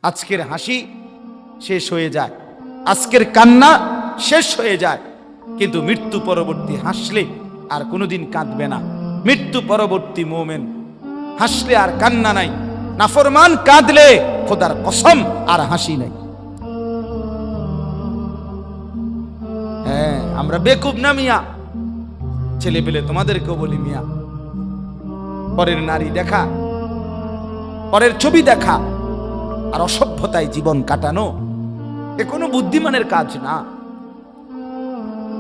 আজকের হাসি শেষ হয়ে যায়, আজকের কান্না শেষ হয়ে যায়, কিন্তু মৃত্যু পরবর্তী হাসলে আর কোনোদিন কাঁদবে না। মৃত্যু পরবর্তী মোমেন হাসলে আর কান্না নাই, নাফরমান কাঁদলে খোদার কসম আর হাসি নাই। হ্যাঁ, আমরা বেকুব না মিয়া, ছেলে পেলে তোমাদেরকেও বলি মিয়া, পরের নারী দেখা, পরের ছবি দেখা আর অসভ্যতায় জীবন কাটানো এ কোনো বুদ্ধিমানের কাজ না,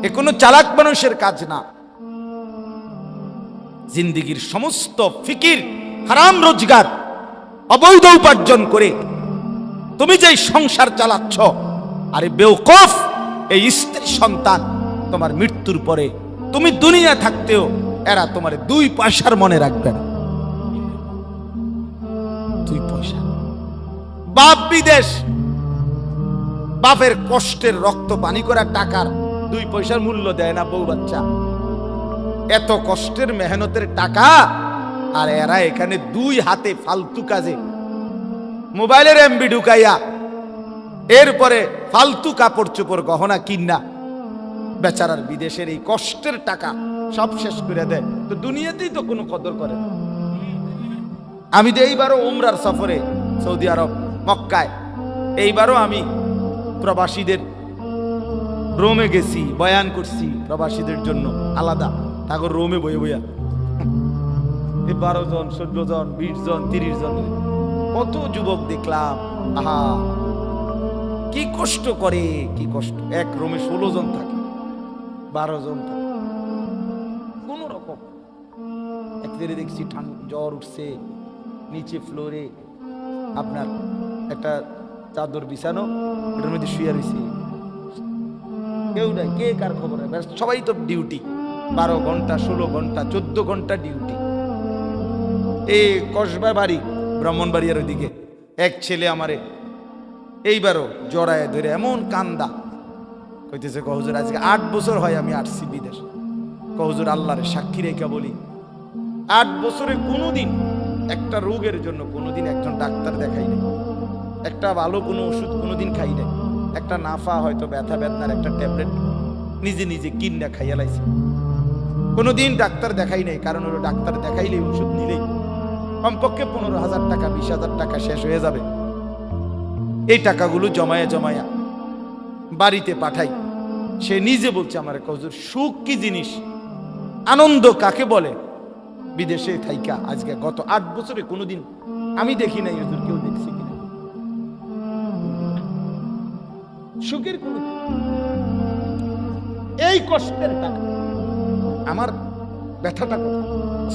এ কোনো চালাক মানুষের কাজ না। জিন্দিগির সমস্ত ফিকির হারাম রোজগার অবৈধ উপার্জন করে তুমি যেই সংসার চালাচ্ছ, আরে বেওকফ, এই স্ত্রী সন্তান তোমার মৃত্যুর পরে তুমি দুনিয়া থাকতেও এরা তোমার 2 পয়সার মনে রাখবে না। 2 পয়সা। বাপ বিদেশ, বাপের কষ্টের রক্ত পানি করা টাকার 2 পয়সার মূল্য দেয় না বউ বাচ্চা। এত কষ্টের মেহনতের টাকা, আর এরা এখানে 2 হাতে ফালতু কাজে মোবাইলের এমবি ঢুকাইয়া এরপরে ফালতু কাপড় চোপড় গহনা কিনা বেচারার বিদেশের এই কষ্টের টাকা সব শেষ করে দেয়। তো দুনিয়াতেই তো কোনো কদর করে না। আমি তো এইবারও উমরার সফরে সৌদি আরব মক্কায়, এইবারও আমি প্রবাসীদের রোমে গেছি, বয়ান করছি প্রবাসীদের জন্য আলাদা, তারপর রোমে বয়ে বইয়া 12 জন 14 জন 20 জন 30 জন কত যুবক দেখলাম। আহা, কি কষ্ট করে, কি কষ্ট। এক রুমে 16 জন থাকে, 12 জন থাকে, কোন রকম। একদিকে দেখছি জ্বর উঠছে, নিচে ফ্লোরে আপনার একটা চাদর বিছানো, এটার মধ্যে শুয়ে রয়েছে, কেউ নাই, কে কার খবর নাই, সবাই তো ডিউটি, 12 ঘন্টা 16 ঘন্টা 14 ঘন্টা ডিউটি। এই কসবা বাড়ি ব্রাহ্মণবাড়িয়ার ওইদিকে এক ছেলে আমারে এইবারও জড়ায় ধরে এমন কান্দা, কইতেছে কহুজুর আজকে 8 বছর হয় আমি আসছি বিদেশ। কহুজুর আল্লাহরে সাক্ষী রেখে বলি, 8 বছরে কোনোদিন একটা রোগের জন্য কোনোদিন একজন ডাক্তার দেখাই নাই, একটা ভালো কোনো ওষুধ কোনোদিন খাই নাই, একটা নাফা হয়তো ব্যথা বেদনার একটা ট্যাবলেট নিজে নিজে কিনে খাইয়া লাইছি, কোনোদিন ডাক্তার দেখাই নাই। কারণ হলো ডাক্তার দেখাইলেই ওষুধ নিলেই কমপক্ষে 15,000 টাকা 20,000 টাকা শেষ হয়ে যাবে। এই টাকাগুলো জমায়া জমায়া বাড়িতে পাঠাই। সে নিজে বলছে আমার হুজুর, সুখ কি জিনিস, আনন্দ কাকে বলে, বিদেশে থাইকা আজকে গত 8 বছরে কোনোদিন আমি দেখি নাই, হুজুর কেউ দেখছি কিনা সুখের কোন। এই কষ্টের টাকা, আমার ব্যথাটা কোথায়,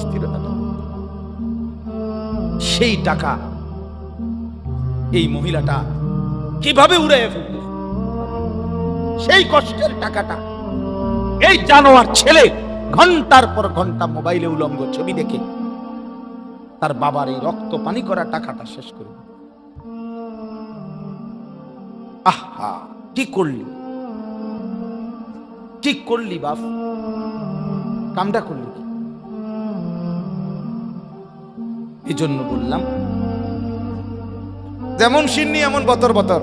স্থিরতাটা, সেই টাকা এই মহিলাটা কিভাবে উড়াইয়া ফেলবে, সেই কষ্টের টাকাটা এই জানোয়ার ছেলে ঘন্টার পর ঘন্টা মোবাইলে উলঙ্গ ছবি দেখে তার বাবার এই রক্ত পানি করা টাকাটা শেষ করে। আহা, ঠিক করলি, ঠিক করলি বাপ, কামটা করলি কি? এই জন্য বললাম, যেমন সিন্নি এমন বতর বতর,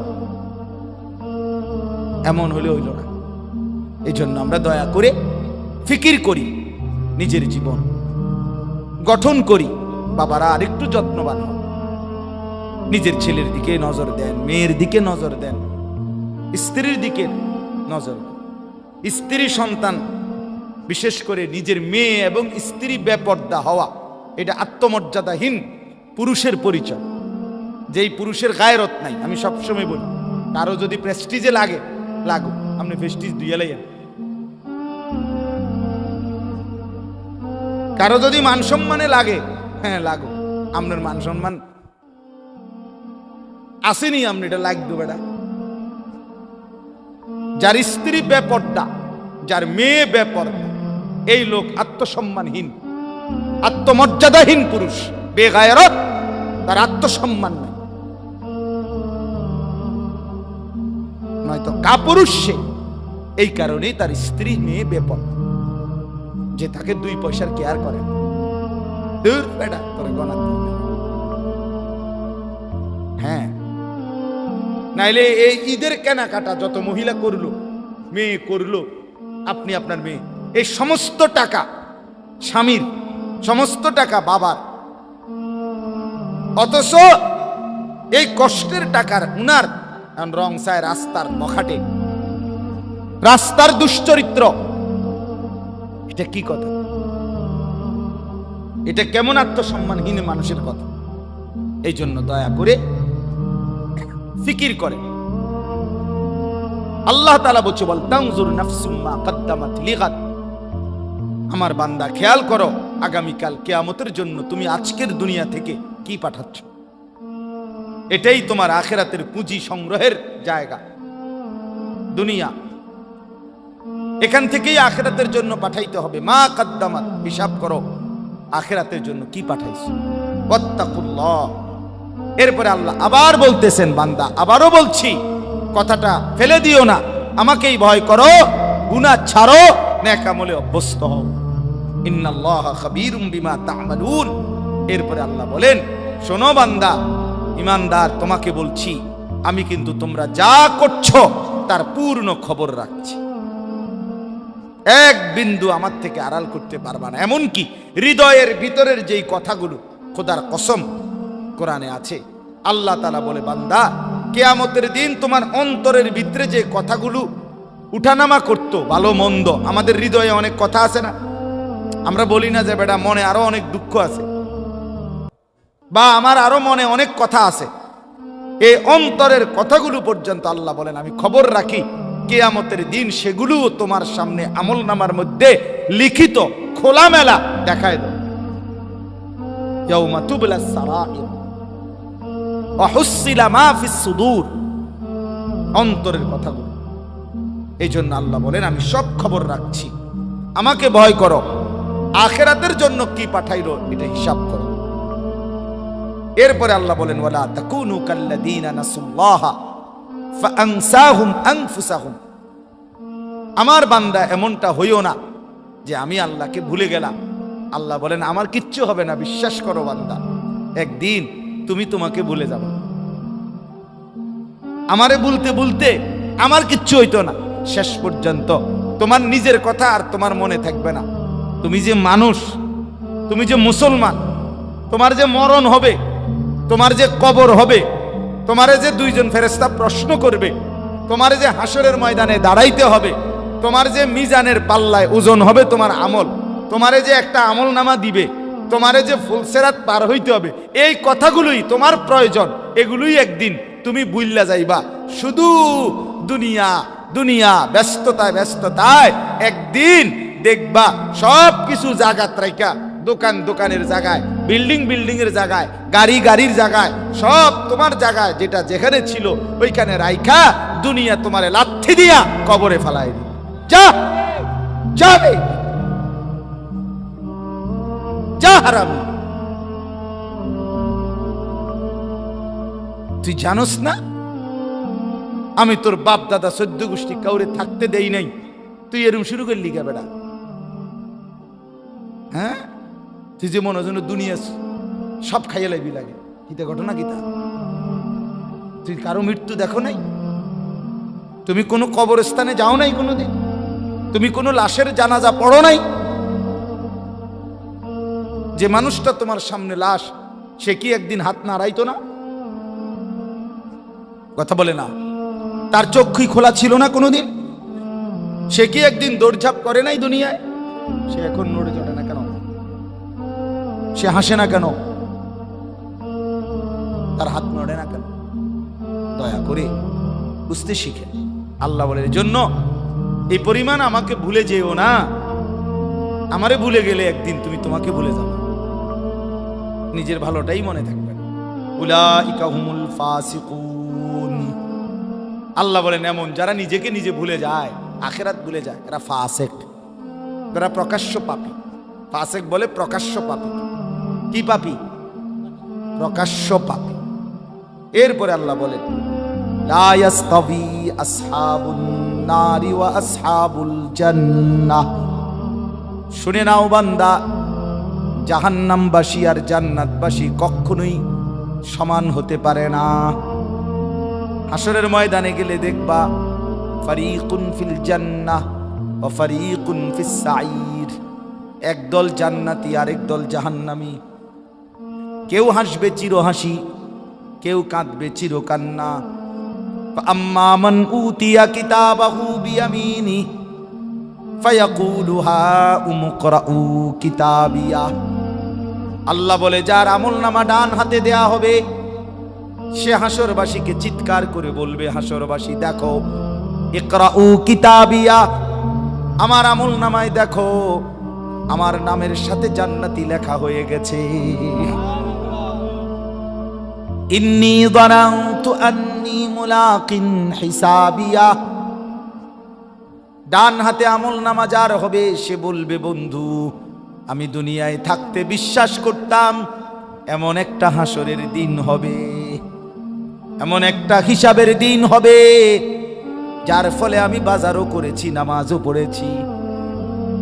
এমন হলে হইল না। এই জন্য আমরা দয়া করে ফিকির করি, নিজের জীবন গঠন করি। বাবারা আরেকটু যত্নবান হন, নিজের ছেলের দিকে নজর দেন, মেয়ের দিকে নজর দেন, স্ত্রীর দিকে নজর দেন। স্ত্রী সন্তান, বিশেষ করে নিজের মেয়ে এবং স্ত্রী বেপর্দা হওয়া, এটা আত্মমর্যাদাহীন পুরুষের পরিচয়। যেই পুরুষের গায়রত নাই, আমি সবসময় বলি, কারো যদি প্রেস্টিজে লাগে লাগো, আপনি প্রেস্টিজ দুইয়া লাইয়েন। কারো যদি মান সম্মানে লাগে, হ্যাঁ লাগো, আপনার মান সম্মান আসেনি, আপনি এটা লাগবে বেটা। যার স্ত্রী বেপর্দা, যার মেয়ে বেপর্দা, এই লোক আত্মসম্মানহীন, আত্মমর্যাদাহীন পুরুষ, বেগায়রত, তার আত্মসম্মান নাই, নয়তো কাপুরুষ সে। এই কারণেই তার স্ত্রী মেয়ে বেপর্দা, যে তাকে 2 পয়সার কেয়ার করে। দূর বেটা, তোরে গণা। হ্যাঁ, নাইলে এই ঈদের কেনাকাটা যত মহিলা করলো, মেয়ে করলো, আপনি আপনার মেয়ে, এই সমস্ত টাকা স্বামীর, সমস্ত টাকা বাবার, অথচ এই কষ্টের টাকার উনার রং চায় রাস্তার বখাটে, রাস্তার দুশ্চরিত্র। এটা কি কথা? এটা কেমন আত্মসম্মানহীন মানুষের কথা? এই জন্য দয়া করে ফিকির করে। আল্লাহ তাআলা বলছে, বল তানজুর নাফসুম মা কদ্দামাত লিগাদ। আমার বান্দা খেয়াল করো, আগামীকাল কিয়ামতের জন্য তুমি আজকের দুনিয়া থেকে কি পাঠাচ্ছ। এটাই তোমার আখিরাতের পুঁজি সংগ্রহের জায়গা। দুনিয়া এখান থেকেই আখিরাতের জন্য পাঠাইতে হবে। মা কদ্দামাত, হিসাব করো আখিরাতের জন্য কি পাঠাইছো। ওয়াত্তাকুল্লাহ। এরপরে আল্লাহ আবার বলতেছেন, বান্দা আবারও বলছি, কথাটা ফেলে দিও না, আমাকেই ভয় করো, গুনাহ ছাড়ো, নেক আমলে অভ্যস্ত হও। ইন্নাল্লাহা খাবীরুম বিমা তা'মালুন। এরপরে আল্লাহ বলেন, শোনো বান্দা ইমানদার, তোমাকে বলছি আমি কিন্তু তোমরা যা করছো তার পূর্ণ খবর রাখছি। এক বিন্দু আমার থেকে আড়াল করতে পারবা না। এমনকি হৃদয়ের ভিতরের যেই কথাগুলো, খোদার কসম কোরআনে আছে, আল্লাহ তাআলা বলে, বান্দা কিয়ামতের দিন তোমার অন্তরের ভিতরে যে কথাগুলো উঠানামা করতো, ভালো মন্দ, আমাদের হৃদয়ে অনেক কথা আছে না? আমরা বলি না যে বেটা মনে আরো অনেক দুঃখ আছে, বা আমার আরো মনে অনেক কথা আছে। এই অন্তরের কথাগুলো পর্যন্ত আল্লাহ বলেন আমি খবর রাখি, কিয়ামতের দিন সেগুলো তোমার সামনে আমলনামার মধ্যে লিখিত খোলামেলা দেখায় দেব। ইয়াউমা তুবলাস সারাইর ওয়া হুসিলা মা ফিস সুদূর, অন্তরের কথাগুলো। এই জন্য আল্লাহ বলেন আমি সব খবর রাখছি, আমাকে ভয় করো, আখিরাতের জন্য কি পাঠাইলো এটা হিসাব করো। এরপরে আল্লাহ বলেন, ওয়ালা তাকুনু কাল্লাযীনা নাসুল্লাহা ফাআনসাহুম আনফুসাহুম। আমার বান্দা এমনটা হইও না যে আমি আল্লাহকে ভুলে গেলাম। আল্লাহ বলেন আমার কিচ্ছু হবে না, বিশ্বাস করো বান্দা, একদিন তুমি তোমাকে ভুলে যাবে। আমারে বলতে বলতে আমার কিচ্ছু হইতো না, শেষ পর্যন্ত তোমার নিজের কথা আর তোমার মনে থাকবে না। তুমি যে মানুষ, তুমি যে মুসলমান, তোমার যে মরণ হবে, তোমার যে কবর হবে, তোমারে যে দুইজন ফেরেশতা প্রশ্ন করবে, তোমার যে হাসরের ময়দানে দাঁড়াইতে হবে, তোমার যে মিজানের পাল্লায় ওজন হবে তোমার আমল, তোমারে যে একটা আমল নামা দিবে, তোমারে যে ফুলসেরাত পার হইতে হবে, এই কথাগুলোই তোমার প্রয়োজন। এগুলোই একদিন তুমি ভুইল্লা যাইবা। শুধু দুনিয়া দুনিয়া, ব্যস্ততায় ব্যস্ততায় একদিন দেখবা সব কিছু জায়গাত রাইকা, দোকান দোকানের জায়গায়, বিল্ডিং বিল্ডিং এর জায়গায়, গাড়ি গাড়ির জায়গায়, সব তোমার জায়গায় যেটা যেখানে ছিল ওইখানে রাইখা দুনিয়া তোমারে লাথি দিয়া কবরে ফেলাই দি। যা যাবে, যা হারামি। তুই জানোস না আমি তোর বাপ দাদা 14 গোষ্ঠী কাউরে থাকতে দেই নাই, তুই এরকম শুরু করলি কে বেটা? হ্যাঁ, তুই যে মনে হয় দুনিয়া সব খাইয়া লাইবি লাগে। কিতা ঘটনা কিতা? তুই কারো মৃত্যু দেখো নাই? তুমি কোনো কবরস্থানে যাও নাই কোনোদিন? তুমি কোনো লাশের জানাজা পড়ো নাই? যে মানুষটা তোমার সামনে লাশ, সে কি একদিন হাত নাড়াইতো না? কথা বলে না? তার চক্ষুই খোলা ছিল না কোনোদিন? সে কি একদিন দৌড়ঝাঁপ করে নাই দুনিয়ায়? সে এখন নড়ে চড়ে না কেন? সে হাসে না কেন? তার হাত নড়ে না কেন? দয়া করে বুঝতে শিখে। আল্লাহ বলে, এর জন্য এই পরিমাণ আমাকে ভুলে যেও না। আমারে ভুলে গেলে একদিন তুমি তোমাকে ভুলে যাবে, নিজের ভালোটাই মনে থাকবে। উলাইকা হুমুল ফাসিকুন। আল্লাহ বলেন এমন যারা নিজেকে নিজে ভুলে যায়, আখিরাত ভুলে যায়, এরা ফাসিক, এরা প্রকাশ্য পাপী। ফাসিক বলে প্রকাশ্য পাপী। কি পাপী? প্রকাশ্য পাপী। এরপরে আল্লাহ বলেন, লা ইয়াস্তাবি আসহাবুন নারি ওয়া আসহাবুল জান্নাহ। শুনে নাও বান্দা, জাহান্নামবাসী আর জান্নাতবাসী কখনোই সমান হতে পারে না। হাসরের ময়দানে গেলে দেখবা ফারিকুন ফিল জান্নাহ ওয়া ফারিকুন ফিস সাঈর, একদল জান্নাতি আর একদল জাহান্নামী। কেউ হাসবে চির হাসি, কেউ কাঁদবে চির কান্না। আম্মা মান উতিয়া কিতাবাহু বিয়ামিনি ফায়াকুলু হাউম ইকরাউ কিতাবিয়া। আল্লাহ বলে যার আমলনামা ডান হাতে দেয়া হবে সে হাসরবাসীকে চিৎকার করে বলবে, হাসরবাসী দেখো, ইকরাউ কিতাবিয়া, আমার আমলনামায় দেখো আমার নামের সাথে জান্নাতি লেখা হয়ে গেছে। ইন্নী যানানতু আন্নী মুলাকিন হিসাবিয়া। ডান হাতে আমলনামা যার হবে সে বলবে, বন্ধু আমি দুনিয়ায় থাকতে বিশ্বাস করতাম এমন একটা হাসরের দিন হবে, এমন একটা হিসাবের দিন হবে যার ফলে আমি বাজারও করেছি, নামাজও পড়েছি,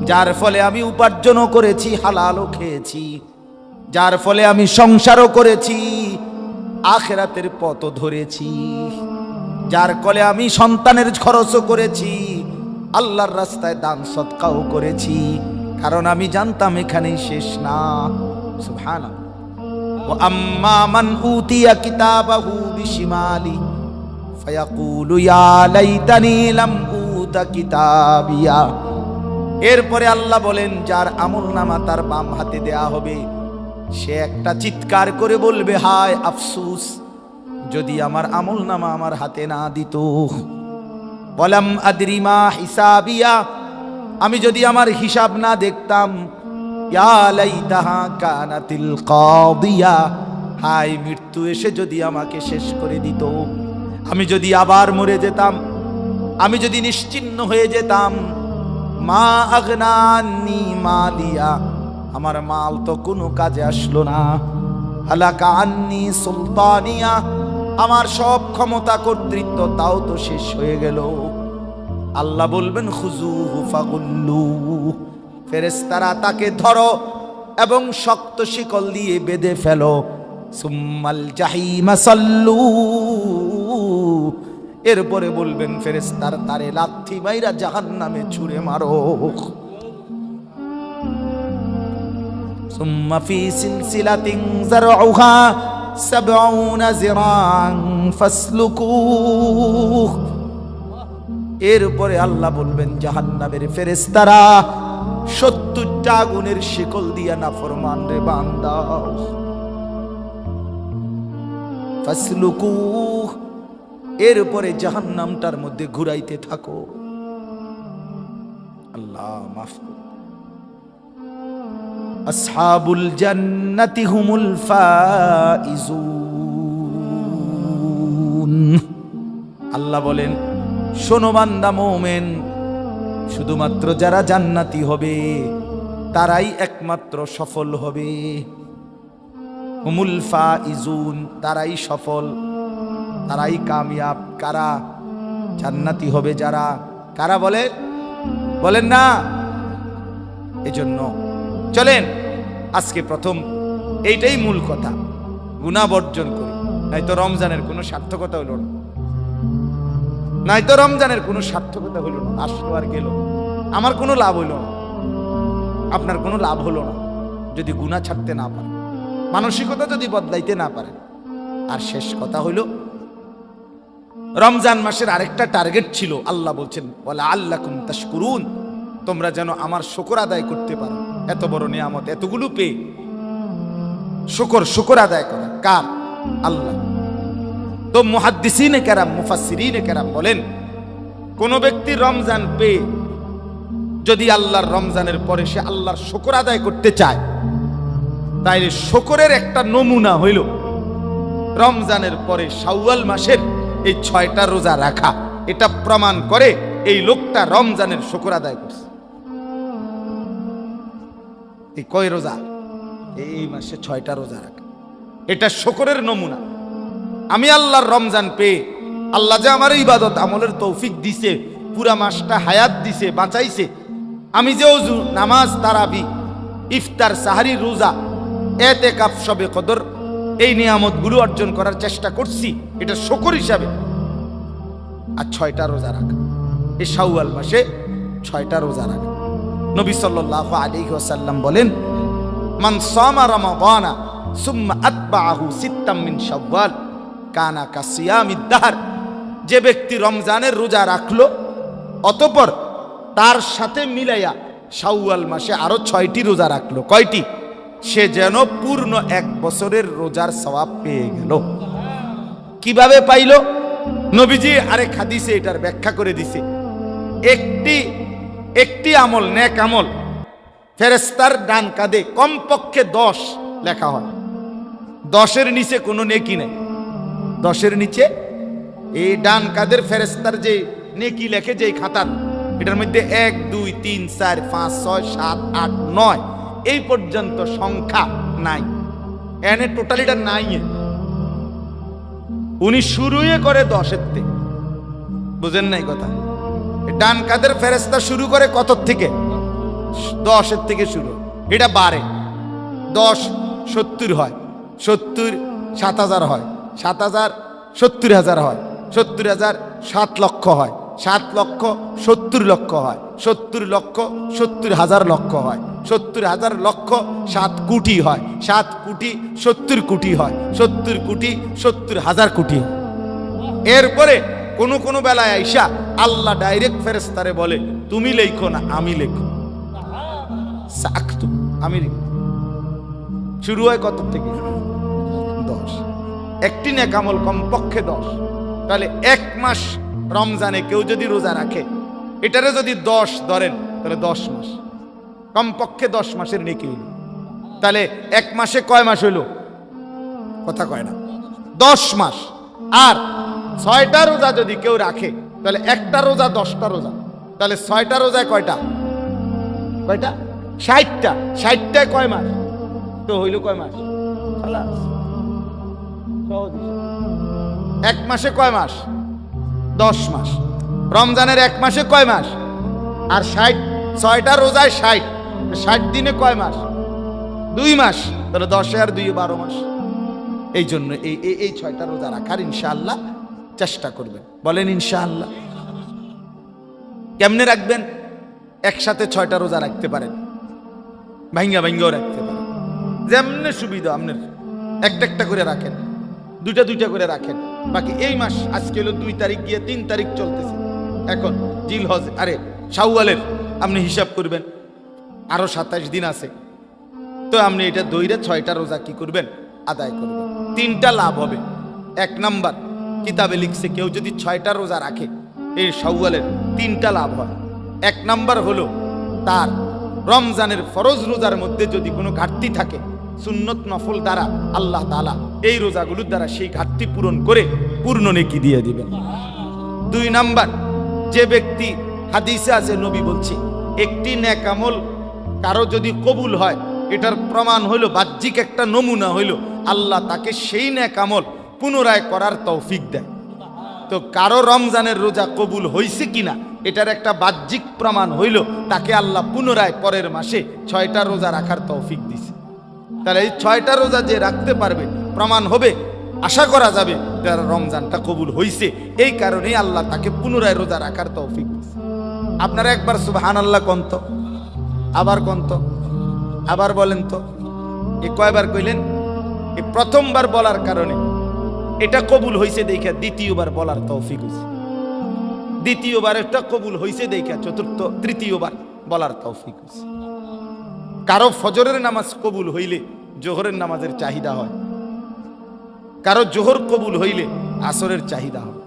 যার ফলে আমি উপার্জনও করেছি, হালালও খেয়েছি, যার ফলে আমি সংসারও করেছি, আখিরাতের পথও ধরেছি, যার ফলে আমি সন্তানের খরচও করেছি, আল্লাহর রাস্তায় দান সদকাও করেছি, কারণ আমি জানতাম এখানেই শেষ না। সুবহানাল্লাহ। ওয়া আম্মা মান উতিয়া কিতাবাহু বিশিমালি ফায়াকুলু ইয়া লাইতানি লাম উতা কিতাবিয়া। এরপরে আল্লাহ বলেন যার আমলনামা তার বাম হাতে দেয়া হবে সে একটা চিৎকার করে বলবে, হায় আফসোস যদি আমার আমলনামা আমার হাতে না দিত। বলাম আদরি মা হিসাবিয়া, আমি যদি আমার হিসাব না দেখতাম। ইয়া লাইতাহা কানাতিল কাদিয়া, হায় মৃত্যু এসে যদি আমাকে শেষ করে দিত, আমি যদি আবার মরে যেতাম, আমি যদি নিশ্চিহ্ন হয়ে যেতাম। মা আগনা আন্নী মালিয়া, আমার মাল তো কোনো কাজে আসলো না। হালাকা আন্নী সুলতানিয়া, আমার সব ক্ষমতা কর্তৃত্ব তাও তো শেষ হয়ে গেল। আল্লাহ বলবেন খুজুহু ফাগুল্লু, ফেরেশতারা তাকে ধরো এবং শক্ত শিকল দিয়ে বেঁধে ফেলো। সুম্মাল জাহিমা সাল্লু, এরপরে বলবেন ফেরেশতার তারে লাথি মাইরা জাহান্নামে ছুঁড়ে মারো। সুম্মা ফি সিলসিলাতিন যারউহা ৭০ যিরাআন ফাসলুকু, এরপরে আল্লাহ বলবেন জাহান্নামের ফেরেশতারা ৭০টা আগুনের শিকল দিয়া নাফরমান রে বান্দাও। ফাসলুকু, এরপরে জাহান্নামটার মধ্যে ঘুরাইতে থাকো। আল্লাহ মাফ করুন। আসহাবুল জান্নাতি হুমুল ফাইজুন। আল্লাহ বলেন শোনো বান্দা মুমিন, শুধুমাত্র যারা জান্নাতি হবে তারাই একমাত্র সফল হবে। হুমুল ফাইজুন, তারাই সফল, তারাই কামিয়াব। কারা? জান্নাতি হবে যারা। কারা বলে? বলেন না। এজন্য চলেন আজকে প্রথম এইটাই মূল কথা, গুনাহ বর্জন করি, নয়তো রমজানের কোনো সার্থকতা হলো না, নয়তো রমজানের কোনো সার্থকতা হলো না। আসলো আর গেল, আমার কোনো লাভ হইল না, আপনার কোনো লাভ হলো না যদি গুনাহ ছাড়তে না পারেন, মানসিকতা যদি বদলাইতে না পারেন। আর শেষ কথা হইল রমজান মাসের আরেকটা টার্গেট ছিল, আল্লাহ বলছেন ওয়ালা আল্লাকুম তাশকুরুন, তোমরা যেন আমার শুকর আদায় করতে পারো। এত বড় নিয়ামত, এতগুলো পেয়ে শুকর আদায় করা কার? আল্লাহ। তো মুহাদ্দিসিনে কেরাম, মুফাসসিরিনে কেরাম বলেন কোন ব্যক্তি রমজান পেয়ে যদি আল্লাহর রমজানের পরে সে আল্লাহর শুকর আদায় করতে চায়, তাইলে শুকরের একটা নমুনা হইল রমজানের পরে শাওয়াল মাসের এই 6টা রোজা রাখা। এটা প্রমাণ করে এই লোকটা রমজানের শুকর আদায় করছে। এই কয় রোজা? এই মাসে 6টা রোজা রাখা, এটা শুকরের নমুনা। আমি আল্লাহর রমজান পেয়ে, আল্লাহ যে আমার ইবাদত আমলের তৌফিক দিছে, পুরা মাসটা হায়াত দিছে, বাঁচাইছে, আমি যে ওযু, নামাজ, তারাবি, ইফতার, সাহারি, রোজা, এতেকাফ, শবে কদর, এই নিয়ামতগুলো অর্জন করার চেষ্টা করছি, এটা শুকর হিসাবে আর 6টা রোজা রাখা। এই শাওয়াল মাসে 6টা রোজা রাখা। নবী সাল্লাল্লাহু আলাইহি ওয়াসাল্লাম বলেন, মান সামা রমাদানা সুম্মা আতবাহু সিত্তাম মিন শাওয়াল কানা কাসিয়ামিদ দাহর। যে ব্যক্তি রমজানের রোজা রাখলো অতঃপর তার সাথে মিলাইয়া শাওয়াল মাসে আরো 6টি রোজা রাখলো, কয়টি? সে যেন পূর্ণ 1 বছরের রোজার সওয়াব পেয়ে গেল। কিভাবে পাইল? নবীজি আরেক হাদিসে এটার ব্যাখ্যা করে দিছে। একটি আমল, নেক আমল, ফেরেশতার ডান কাঁধে কমপক্ষে 10 লেখা হয়। 10-এর নিচে কোনো নেকি নেই। 10-এর নিচে এই ডান কাঁধের ফেরেশতার যে নেকি লেখে, যেই খাতার, এটার মধ্যে 1 2 3 4 5 6 7 8 9 এই পর্যন্ত সংখ্যা নাই। এনে টোটালিটা নাই। উনি শুরুই করে 10-এর থেকে। বুঝেন নাই কথা? ডান কাঁধের ফেরেশতা শুরু করে কত থেকে? 10-এর থেকে শুরু। এটা বাড়ে। 10 70 হয়, 70 7000 হয়, 7000 70,000 হয়, 70,000 7 লক্ষ হয়, 7 লক্ষ 70 লক্ষ হয়, 70 লক্ষ 70,000 লক্ষ হয়, 70,000 লক্ষ 7 কোটি হয়, 7 কোটি 70 কোটি হয়, 70 কোটি 70,000 কোটি হয়। এরপরে কোন বেলায় আইসা আল্লাহ ডাইরেক্ট ফেরেশতারে বলে, তুমি লেখো না, আমি লেখো। সাকতু, আমি লিখি। শুরু হয় কত থেকে? 10। একটি নেক আমল কমপক্ষে 10। তাহলে 1 মাস রমজানে কেউ যদি রোজা রাখে, এটারে যদি 10 ধরেন, তাহলে 10 মাস, কমপক্ষে 10 মাসের নেকি হইল। তাহলে 1 মাসে কয় মাস হইল? কথা কয় না, 10 মাস। আর 6টা রোজা যদি কেউ রাখে, তাহলে একটা রোজা 10টা রোজা, তাহলে 6টা রোজায় কয়টা? 60টা। 60টায় কয় মাস? তো হইল কয় মাস? 1 মাসে কয় মাস? 10 মাস। রমজানের 1 মাসে কয় মাস? আর 6টা রোজায় 60 দিনে কয় মাস? 2 মাস। তাহলে 10 আর 2 12 মাস। এই জন্য এই 6টা রোজা রাখার ইনশাআল্লাহ চেষ্টা করবেন। বলেন ইনশাআল্লাহ। কেমনে রাখবেন? একসাথে 6টা রোজা রাখতে পারেন, ভাঙ্গাও রাখতে পারেন, যেমনে সুবিধা আপনার। একটা করে রাখেন, দুইটা করে রাখেন। বাকি এই মাস আজকে হলো 2 তারিখ গিয়ে 3 তারিখ চলতেছে। এখন জিলহজ, শাওয়ালের আপনি হিসাব করবেন, আরো 27 দিন আছে। তো আপনি এটা দইরে 6টা রোজা কি করবেন? আদায় করবেন। 3টা লাভ হবে। 1 নাম্বার, কিতাবে লিখছে কেউ যদি 6টা রোজা রাখে এই শাওয়ালের 3টা লাভ হয়। 1 নাম্বার হলো তার রমজানের ফরজ রোজার মধ্যে যদি কোনো ঘাটতি থাকে, সুন্নত নফল দ্বারা আল্লাহ তাআলা এই রোজাগুলোর দ্বারা সেই ঘাটতি পূরণ করে পূর্ণ নেকি দিয়ে দিবেন। 2 নাম্বার, যে ব্যক্তি, হাদিসে আছে নবী বলছে, একটি নেক আমল কারো যদি কবুল হয়, এটার প্রমাণ হইল, বাহ্যিক একটা নমুনা হইল, আল্লাহ তাকে সেই নেক আমল পুনরায় করার তৌফিক দেয়। তো কারো রমজানের রোজা কবুল হইছে কিনা এটার একটা বাহ্যিক প্রমাণ হইল, তাকে আল্লাহ পুনরায় পরের মাসে 6টা রোজা রাখার তৌফিক দিছে। তাহলে এই 6টা রোজা যে রাখতে পারবে, প্রমাণ হবে, আশা করা যাবে যার রমজানটা কবুল হইছে। এই কারণেই আল্লাহ তাকে পুনরায় রোজা রাখার তৌফিক দিছে। আপনারা একবার সুবহানাল্লাহ কন্ত, আবার কন্ত, আবার বলেন তো। এই কয়বার কইলেন? এই প্রথমবার বলার কারণে এটা কবুল হইছে দেখা দ্বিতীয়বার বলার তৌফিক হইছে, দ্বিতীয়বার এটা কবুল হইছে দেখা তৃতীয়বার বলার তৌফিক হইছে। কারো ফজরের নামাজ কবুল হইলে জোহরের নামাজের চাহিদা হয়, কারো জোহর কবুল হইলে আসরের চাহিদা হয়,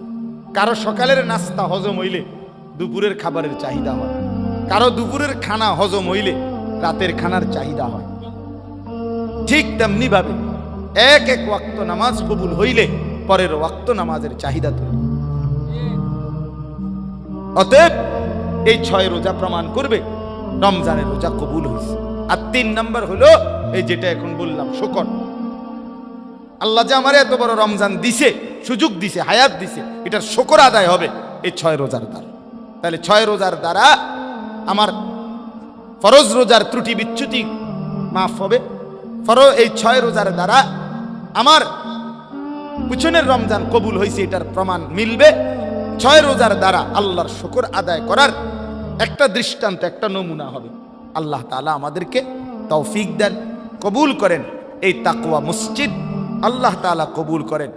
কারো সকালের নাস্তা হজম হইলে দুপুরের খাবারের চাহিদা হয়, কারো দুপুরের খানা হজম হইলে রাতের খানার চাহিদা হয়। ঠিক তেমনি ভাবে এক ওয়াক্ত নামাজ কবুল হইলে পরের ওয়াক্ত নামাজের চাহিদা তৈরি। অতএব এই 6 রোজা প্রমাণ করবে রমজানের রোজা কবুল হয়েছে। আর 3 নাম্বার হলো এই যেটা এখন বললাম, শুকর। আল্লাহ যে আমার এত বড় রমজান দিছে, সুযোগ দিছে, হায়াত দিছে, এটার শুকর আদায় হবে এই 6 রোজার দ্বারা। তাহলে 6 রোজার দ্বারা আমার ফরজ রোজার ত্রুটি বিচ্যুতি মাফ হবে। এই 6 রোজার দ্বারা আমার পিছনের রমজান কবুল হয়েছে এটার প্রমাণ মিলবে। ছয় রোজার দ্বারা আল্লাহর শুকর আদায় করার একটা দৃষ্টান্ত, একটা নমুনা হবে। আল্লাহ তাআলা আমাদেরকে তৌফিক দেন, কবুল করেন। এই তাকওয়া মসজিদ আল্লাহ তাআলা কবুল করেন।